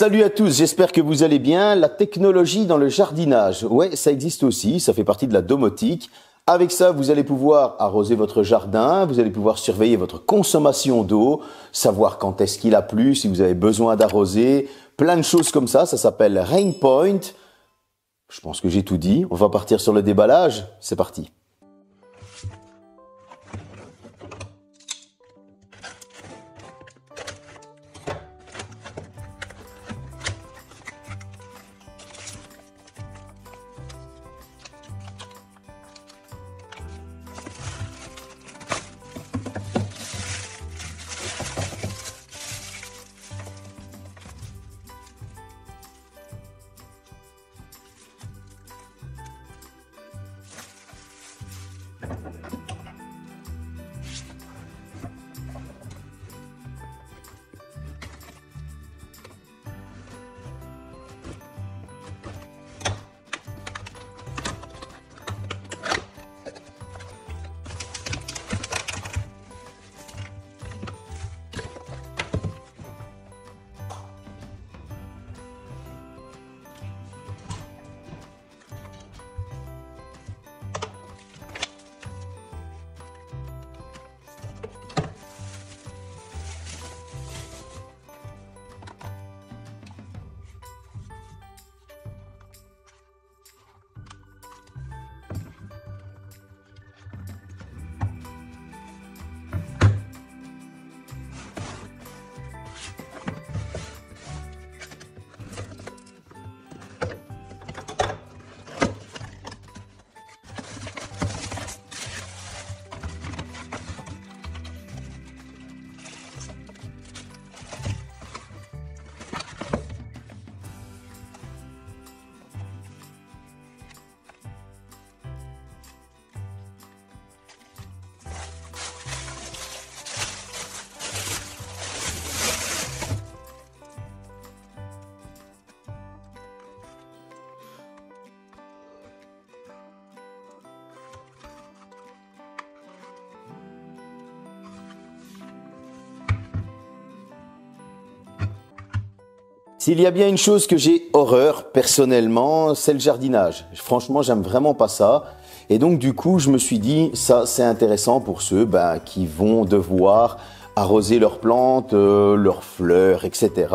Salut à tous, j'espère que vous allez bien. La technologie dans le jardinage, ouais, ça existe aussi, ça fait partie de la domotique. Avec ça, vous allez pouvoir arroser votre jardin, vous allez pouvoir surveiller votre consommation d'eau, savoir quand est-ce qu'il a plu, si vous avez besoin d'arroser, plein de choses comme ça s'appelle RainPoint. Je pense que j'ai tout dit, on va partir sur le déballage, c'est parti. S'il y a bien une chose que j'ai horreur personnellement, c'est le jardinage. Franchement, j'aime vraiment pas ça. Et donc du coup, je me suis dit, ça c'est intéressant pour ceux qui vont devoir arroser leurs plantes, leurs fleurs, etc.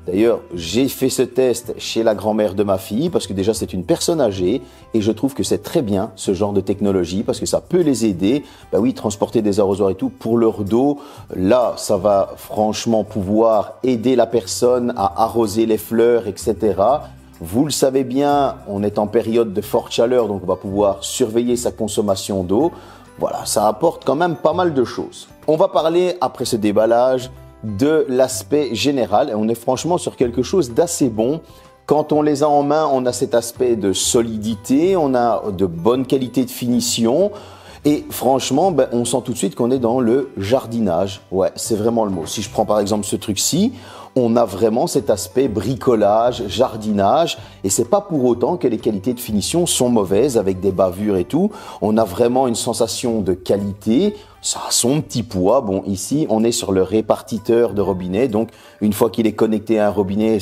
D'ailleurs, j'ai fait ce test chez la grand-mère de ma fille parce que déjà c'est une personne âgée et je trouve que c'est très bien ce genre de technologie parce que ça peut les aider. Bah oui, transporter des arrosoirs et tout pour leur dos. Là, ça va franchement pouvoir aider la personne à arroser les fleurs, etc. Vous le savez bien, on est en période de forte chaleur, donc on va pouvoir surveiller sa consommation d'eau. Voilà, ça apporte quand même pas mal de choses. On va parler après ce déballage de l'aspect général et on est franchement sur quelque chose d'assez bon. Quand on les a en main, on a cet aspect de solidité, on a de bonne qualité de finition et franchement, on sent tout de suite qu'on est dans le jardinage. Ouais, c'est vraiment le mot. Si je prends par exemple ce truc-ci, on a vraiment cet aspect bricolage, jardinage et c'est pas pour autant que les qualités de finition sont mauvaises avec des bavures et tout. On a vraiment une sensation de qualité. Ça a son petit poids. Bon, ici, on est sur le répartiteur de robinet. Donc, une fois qu'il est connecté à un robinet,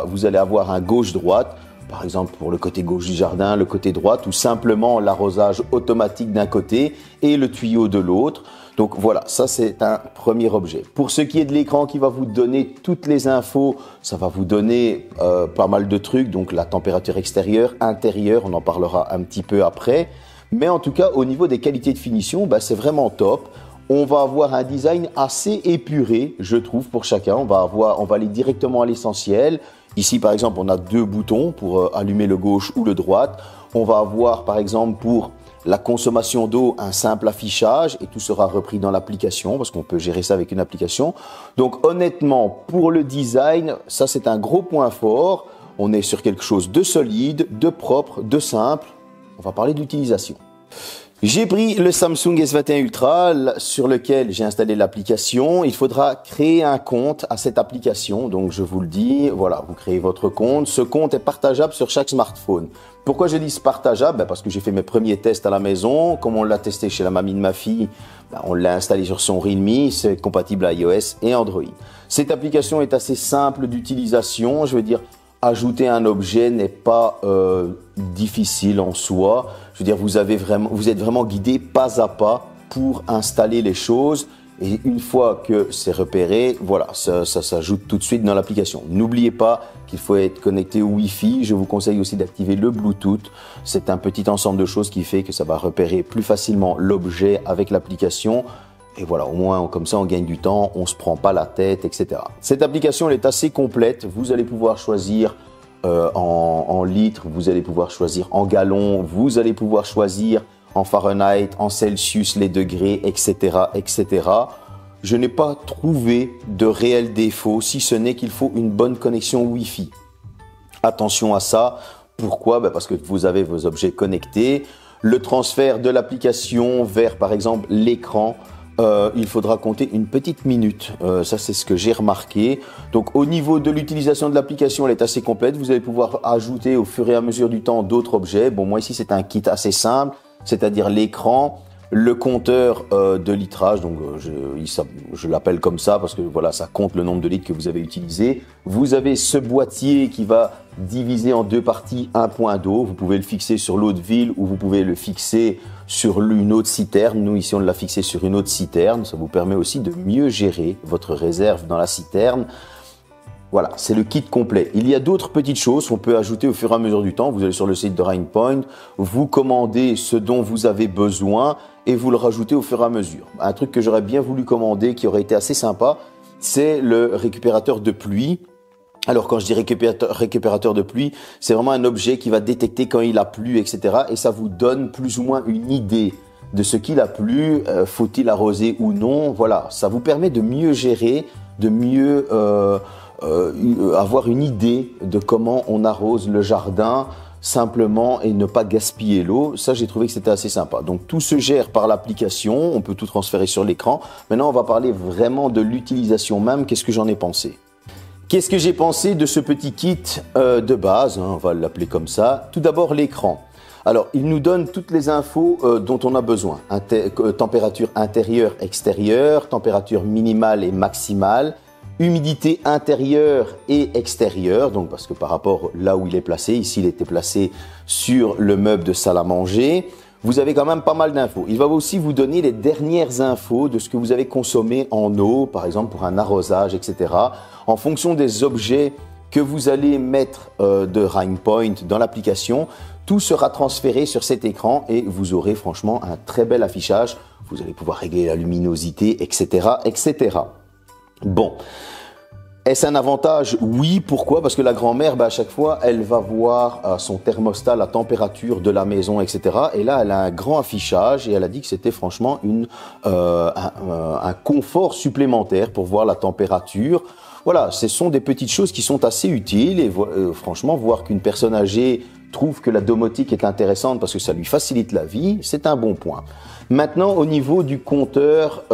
vous allez avoir un gauche-droite. Par exemple, pour le côté gauche du jardin, le côté droit, ou simplement l'arrosage automatique d'un côté et le tuyau de l'autre. Donc voilà, ça c'est un premier objet. Pour ce qui est de l'écran qui va vous donner toutes les infos, ça va vous donner pas mal de trucs. Donc la température extérieure, intérieure, on en parlera un petit peu après. Mais en tout cas, au niveau des qualités de finition, c'est vraiment top. On va avoir un design assez épuré, je trouve, pour chacun. On va aller directement à l'essentiel. Ici, par exemple, on a deux boutons pour allumer le gauche ou le droite. On va avoir, par exemple, pour la consommation d'eau, un simple affichage et tout sera repris dans l'application parce qu'on peut gérer ça avec une application. Donc, honnêtement, pour le design, ça, c'est un gros point fort. On est sur quelque chose de solide, de propre, de simple. On va parler d'utilisation. J'ai pris le Samsung S21 Ultra sur lequel j'ai installé l'application. Il faudra créer un compte à cette application. Donc je vous le dis, voilà, vous créez votre compte. Ce compte est partageable sur chaque smartphone. Pourquoi je dis partageable? Parce que j'ai fait mes premiers tests à la maison. Comme on l'a testé chez la mamie de ma fille, on l'a installé sur son Realme. C'est compatible à iOS et Android. Cette application est assez simple d'utilisation. Je veux dire, ajouter un objet n'est pas difficile en soi. Je veux dire, vous êtes vraiment guidé pas à pas pour installer les choses. Et une fois que c'est repéré, voilà, ça s'ajoute tout de suite dans l'application. N'oubliez pas qu'il faut être connecté au Wi-Fi. Je vous conseille aussi d'activer le Bluetooth. C'est un petit ensemble de choses qui fait que ça va repérer plus facilement l'objet avec l'application. Et voilà, au moins comme ça on gagne du temps, on se prend pas la tête, etc. Cette application elle est assez complète. Vous allez pouvoir choisir en litres, vous allez pouvoir choisir en gallons, vous allez pouvoir choisir en Fahrenheit, en Celsius, les degrés, etc., etc. Je n'ai pas trouvé de réel défaut, si ce n'est qu'il faut une bonne connexion Wi-Fi. Attention à ça. Pourquoi? Parce que vous avez vos objets connectés. Le transfert de l'application vers, par exemple, l'écran, il faudra compter une petite minute. Ça, c'est ce que j'ai remarqué. Donc, au niveau de l'utilisation de l'application, elle est assez complète. Vous allez pouvoir ajouter au fur et à mesure du temps d'autres objets. Bon, moi ici, c'est un kit assez simple, c'est-à-dire l'écran, le compteur de litrage. Donc, je l'appelle comme ça parce que voilà, ça compte le nombre de litres que vous avez utilisé. Vous avez ce boîtier qui va diviser en deux parties un point d'eau. Vous pouvez le fixer sur l'eau de ville ou vous pouvez le fixer sur une autre citerne. Nous, ici, on l'a fixé sur une autre citerne. Ça vous permet aussi de mieux gérer votre réserve dans la citerne. Voilà, c'est le kit complet. Il y a d'autres petites choses qu'on peut ajouter au fur et à mesure du temps. Vous allez sur le site de Rainpoint, vous commandez ce dont vous avez besoin et vous le rajoutez au fur et à mesure. Un truc que j'aurais bien voulu commander, qui aurait été assez sympa, c'est le récupérateur de pluie. Alors quand je dis récupérateur de pluie, c'est vraiment un objet qui va détecter quand il a plu, etc. Et ça vous donne plus ou moins une idée de ce qu'il a plu, faut-il arroser ou non. Voilà, ça vous permet de mieux gérer, de mieux avoir une idée de comment on arrose le jardin simplement et ne pas gaspiller l'eau. Ça, j'ai trouvé que c'était assez sympa. Donc tout se gère par l'application, on peut tout transférer sur l'écran. Maintenant, on va parler vraiment de l'utilisation même. Qu'est-ce que j'en ai pensé ? Qu'est-ce que j'ai pensé de ce petit kit de base, on va l'appeler comme ça. Tout d'abord, l'écran. Alors, il nous donne toutes les infos dont on a besoin. Température intérieure, extérieure, température minimale et maximale, humidité intérieure et extérieure, donc parce que par rapport là où il est placé, ici il était placé sur le meuble de salle à manger. Vous avez quand même pas mal d'infos. Il va aussi vous donner les dernières infos de ce que vous avez consommé en eau, par exemple pour un arrosage, etc. En fonction des objets que vous allez mettre de Rainpoint dans l'application, tout sera transféré sur cet écran et vous aurez franchement un très bel affichage. Vous allez pouvoir régler la luminosité, etc., etc. Bon. Est-ce un avantage? Oui. Pourquoi? Parce que la grand-mère, à chaque fois, elle va voir son thermostat, la température de la maison, etc. Et là, elle a un grand affichage et elle a dit que c'était franchement un confort supplémentaire pour voir la température. Voilà, ce sont des petites choses qui sont assez utiles et franchement, voir qu'une personne âgée trouve que la domotique est intéressante parce que ça lui facilite la vie, c'est un bon point. Maintenant, au niveau du compteur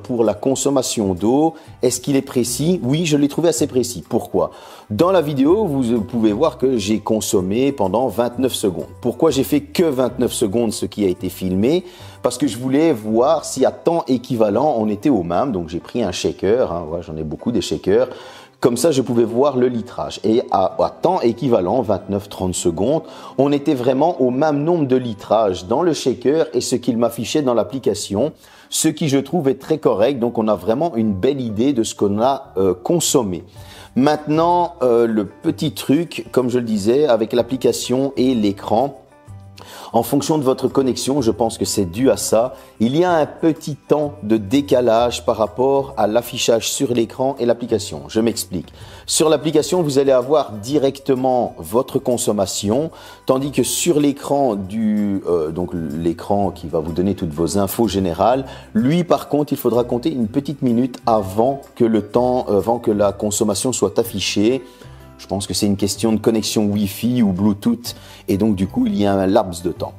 pour la consommation d'eau, est-ce qu'il est précis? Oui, je l'ai trouvé assez précis. Pourquoi? Dans la vidéo, vous pouvez voir que j'ai consommé pendant 29 secondes. Pourquoi j'ai fait que 29 secondes, ce qui a été filmé? Parce que je voulais voir si à temps équivalent, on était au même. Donc, j'ai pris un shaker, ouais, j'en ai beaucoup des shakers. Comme ça, je pouvais voir le litrage. Et à temps équivalent, 29-30 secondes, on était vraiment au même nombre de litrages dans le shaker et ce qu'il m'affichait dans l'application, ce qui, je trouve, est très correct. Donc, on a vraiment une belle idée de ce qu'on a consommé. Maintenant, le petit truc, comme je le disais, avec l'application et l'écran, en fonction de votre connexion, je pense que c'est dû à ça. Il y a un petit temps de décalage par rapport à l'affichage sur l'écran et l'application. Je m'explique. Sur l'application, vous allez avoir directement votre consommation, tandis que sur l'écran donc l'écran qui va vous donner toutes vos infos générales, lui par contre, il faudra compter une petite minute avant que avant que la consommation soit affichée. Je pense que c'est une question de connexion Wi-Fi ou Bluetooth et donc du coup, il y a un laps de temps.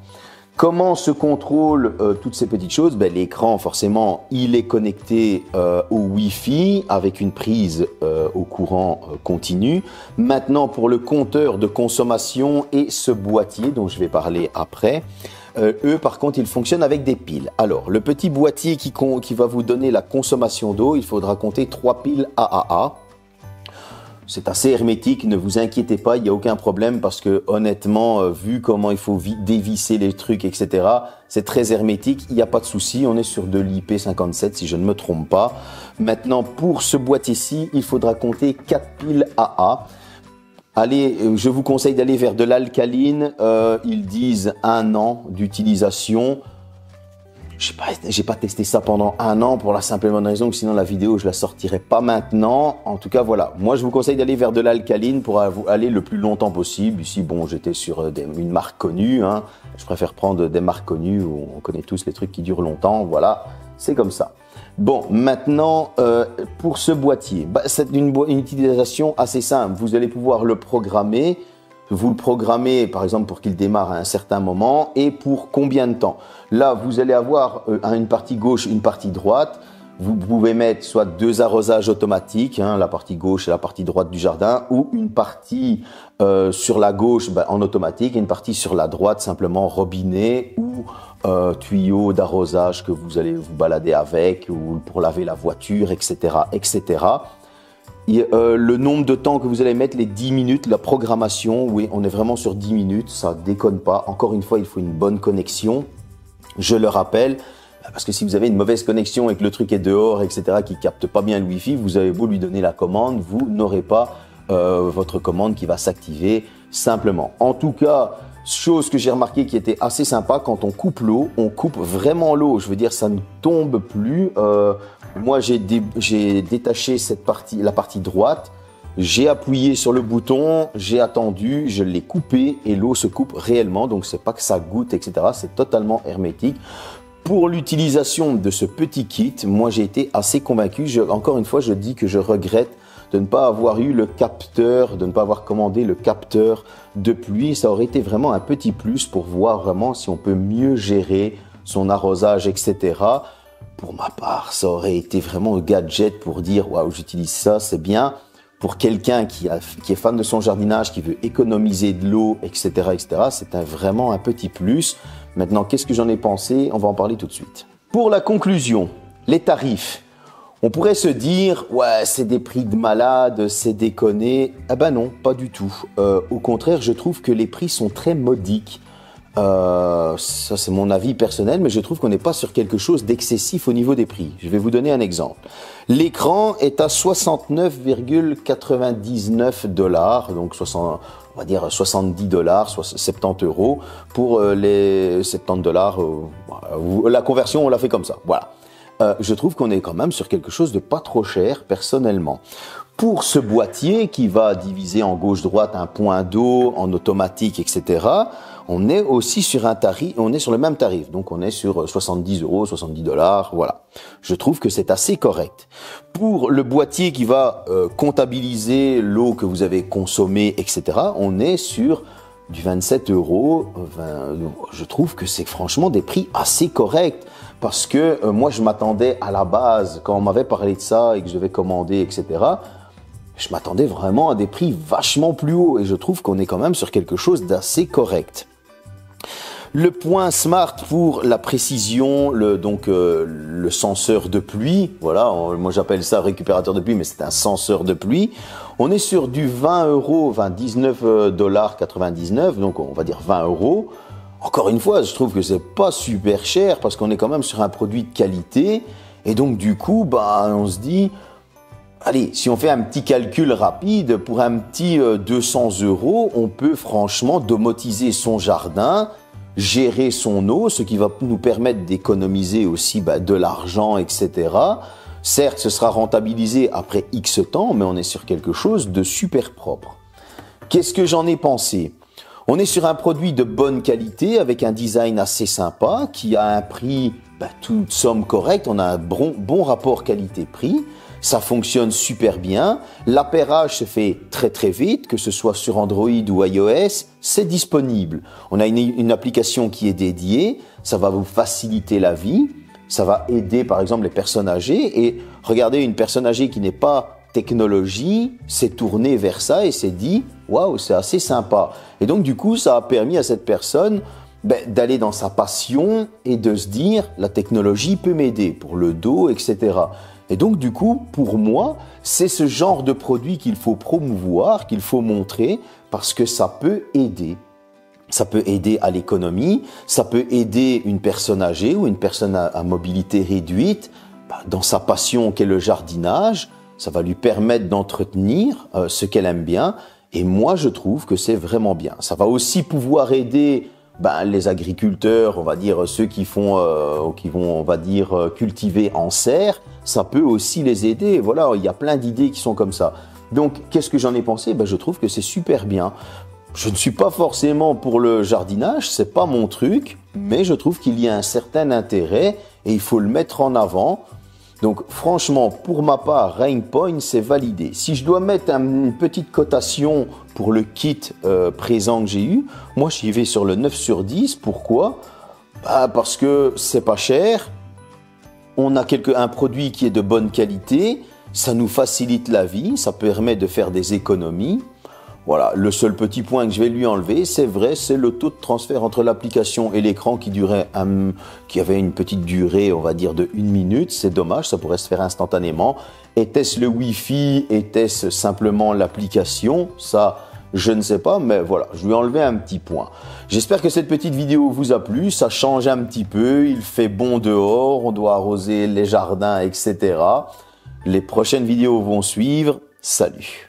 Comment se contrôle toutes ces petites choses? L'écran, forcément, il est connecté au Wi-Fi avec une prise au courant continu. Maintenant, pour le compteur de consommation et ce boîtier dont je vais parler après, eux, par contre, ils fonctionnent avec des piles. Alors, le petit boîtier qui va vous donner la consommation d'eau, il faudra compter 3 piles AAA. C'est assez hermétique, ne vous inquiétez pas, il n'y a aucun problème parce que honnêtement, vu comment il faut dévisser les trucs, etc., c'est très hermétique, il n'y a pas de souci, on est sur de l'IP57 si je ne me trompe pas. Maintenant, pour ce boîtier-ci, il faudra compter 4 piles AA. Allez, je vous conseille d'aller vers de l'alcaline, ils disent 1 an d'utilisation. J'ai pas testé ça pendant 1 an pour la simple et bonne raison que sinon la vidéo je la sortirai pas maintenant. En tout cas voilà, moi je vous conseille d'aller vers de l'alcaline pour aller le plus longtemps possible. Ici bon, j'étais sur une marque connue, hein. Je préfère prendre des marques connues où on connaît tous les trucs qui durent longtemps. Voilà, c'est comme ça. Bon, maintenant pour ce boîtier, c'est une utilisation assez simple. Vous allez pouvoir le programmer. Vous le programmez, par exemple, pour qu'il démarre à un certain moment et pour combien de temps. Là, vous allez avoir une partie gauche, une partie droite. Vous pouvez mettre soit 2 arrosages automatiques, hein, la partie gauche et la partie droite du jardin, ou une partie sur la gauche en automatique et une partie sur la droite simplement robinet ou tuyau d'arrosage que vous allez vous balader avec ou pour laver la voiture, etc., etc. Le nombre de temps que vous allez mettre, les 10 minutes, la programmation, oui, on est vraiment sur 10 minutes, ça déconne pas. Encore une fois, il faut une bonne connexion, je le rappelle, parce que si vous avez une mauvaise connexion et que le truc est dehors, etc., qui capte pas bien le Wi-Fi, vous avez beau lui donner la commande, vous n'aurez pas votre commande qui va s'activer simplement. En tout cas, chose que j'ai remarqué qui était assez sympa, quand on coupe l'eau, on coupe vraiment l'eau. Je veux dire, ça ne tombe plus. Moi, j'ai détaché la partie droite. J'ai appuyé sur le bouton, j'ai attendu, je l'ai coupé et l'eau se coupe réellement. Donc, c'est pas que ça goûte, etc. C'est totalement hermétique. Pour l'utilisation de ce petit kit, moi, j'ai été assez convaincu. Encore une fois, je dis que je regrette de ne pas avoir eu le capteur, de ne pas avoir commandé le capteur de pluie. Ça aurait été vraiment un petit plus pour voir vraiment si on peut mieux gérer son arrosage, etc. Pour ma part, ça aurait été vraiment un gadget pour dire « Waouh, j'utilise ça, c'est bien ». Pour quelqu'un qui est fan de son jardinage, qui veut économiser de l'eau, etc., etc., c'est vraiment un petit plus. Maintenant, qu'est-ce que j'en ai pensé? On va en parler tout de suite. Pour la conclusion, les tarifs. On pourrait se dire, ouais, c'est des prix de malade, c'est déconné. Eh ben non, pas du tout. Au contraire, je trouve que les prix sont très modiques. Ça, c'est mon avis personnel, mais je trouve qu'on n'est pas sur quelque chose d'excessif au niveau des prix. Je vais vous donner un exemple. L'écran est à 69,99 $, donc on va dire 70 $, soit 70 €. Pour les 70 $, la conversion, on l'a fait comme ça. Voilà. Je trouve qu'on est quand même sur quelque chose de pas trop cher, personnellement. Pour ce boîtier qui va diviser en gauche-droite un point d'eau, en automatique, etc., on est aussi sur un tarif, on est sur le même tarif. Donc, on est sur 70 €, 70 $, voilà. Je trouve que c'est assez correct. Pour le boîtier qui va comptabiliser l'eau que vous avez consommée, etc., on est sur du 27 €. Je trouve que c'est franchement des prix assez corrects. Parce que moi, je m'attendais à la base, quand on m'avait parlé de ça et que je devais commander, etc., je m'attendais vraiment à des prix vachement plus hauts. Et je trouve qu'on est quand même sur quelque chose d'assez correct. Le point smart pour la précision, le senseur de pluie, voilà, moi j'appelle ça récupérateur de pluie, mais c'est un senseur de pluie. On est sur du 20 €, enfin 19,99 $, donc on va dire 20 €. Encore une fois, je trouve que c'est pas super cher parce qu'on est quand même sur un produit de qualité. Et donc, du coup, on se dit, allez, si on fait un petit calcul rapide, pour un petit 200 €, on peut franchement domotiser son jardin, gérer son eau, ce qui va nous permettre d'économiser aussi de l'argent, etc. Certes, ce sera rentabilisé après X temps, mais on est sur quelque chose de super propre. Qu'est-ce que j'en ai pensé ? On est sur un produit de bonne qualité avec un design assez sympa qui a un prix, toute somme correcte. On a un bon rapport qualité-prix. ça fonctionne super bien. L'appairage se fait très très vite, que ce soit sur Android ou iOS, c'est disponible. On a une application qui est dédiée, ça va vous faciliter la vie, ça va aider par exemple les personnes âgées. Et regardez, une personne âgée qui n'est pas technologie s'est tournée vers ça et s'est dit « Waouh, c'est assez sympa ». Et donc du coup, ça a permis à cette personne d'aller dans sa passion et de se dire « La technologie peut m'aider pour le dos, etc. » Et donc du coup, pour moi, c'est ce genre de produit qu'il faut promouvoir, qu'il faut montrer, parce que ça peut aider. Ça peut aider à l'économie, ça peut aider une personne âgée ou une personne à mobilité réduite dans sa passion qu'est le jardinage. Ça va lui permettre d'entretenir ce qu'elle aime bien. Et moi, je trouve que c'est vraiment bien. Ça va aussi pouvoir aider les agriculteurs, on va dire ceux qui vont, on va dire, cultiver en serre. Ça peut aussi les aider. Voilà, il y a plein d'idées qui sont comme ça. Donc, qu'est-ce que j'en ai pensé? Je trouve que c'est super bien. Je ne suis pas forcément pour le jardinage, c'est pas mon truc, mais je trouve qu'il y a un certain intérêt et il faut le mettre en avant. Donc franchement, pour ma part, Rainpoint, c'est validé. Si je dois mettre une petite cotation pour le kit présent que j'ai eu, moi j'y vais sur le 9 sur 10. Pourquoi? Parce que c'est pas cher, on a un produit qui est de bonne qualité, ça nous facilite la vie, ça permet de faire des économies. Voilà, le seul petit point que je vais lui enlever, c'est vrai, c'est le taux de transfert entre l'application et l'écran qui avait une petite durée, on va dire, de 1 minute. C'est dommage, ça pourrait se faire instantanément. Était-ce le Wi-Fi? Était-ce simplement l'application? Ça, je ne sais pas, mais voilà, je lui ai enlevé un petit point. J'espère que cette petite vidéo vous a plu, ça change un petit peu, il fait bon dehors, on doit arroser les jardins, etc. Les prochaines vidéos vont suivre. Salut!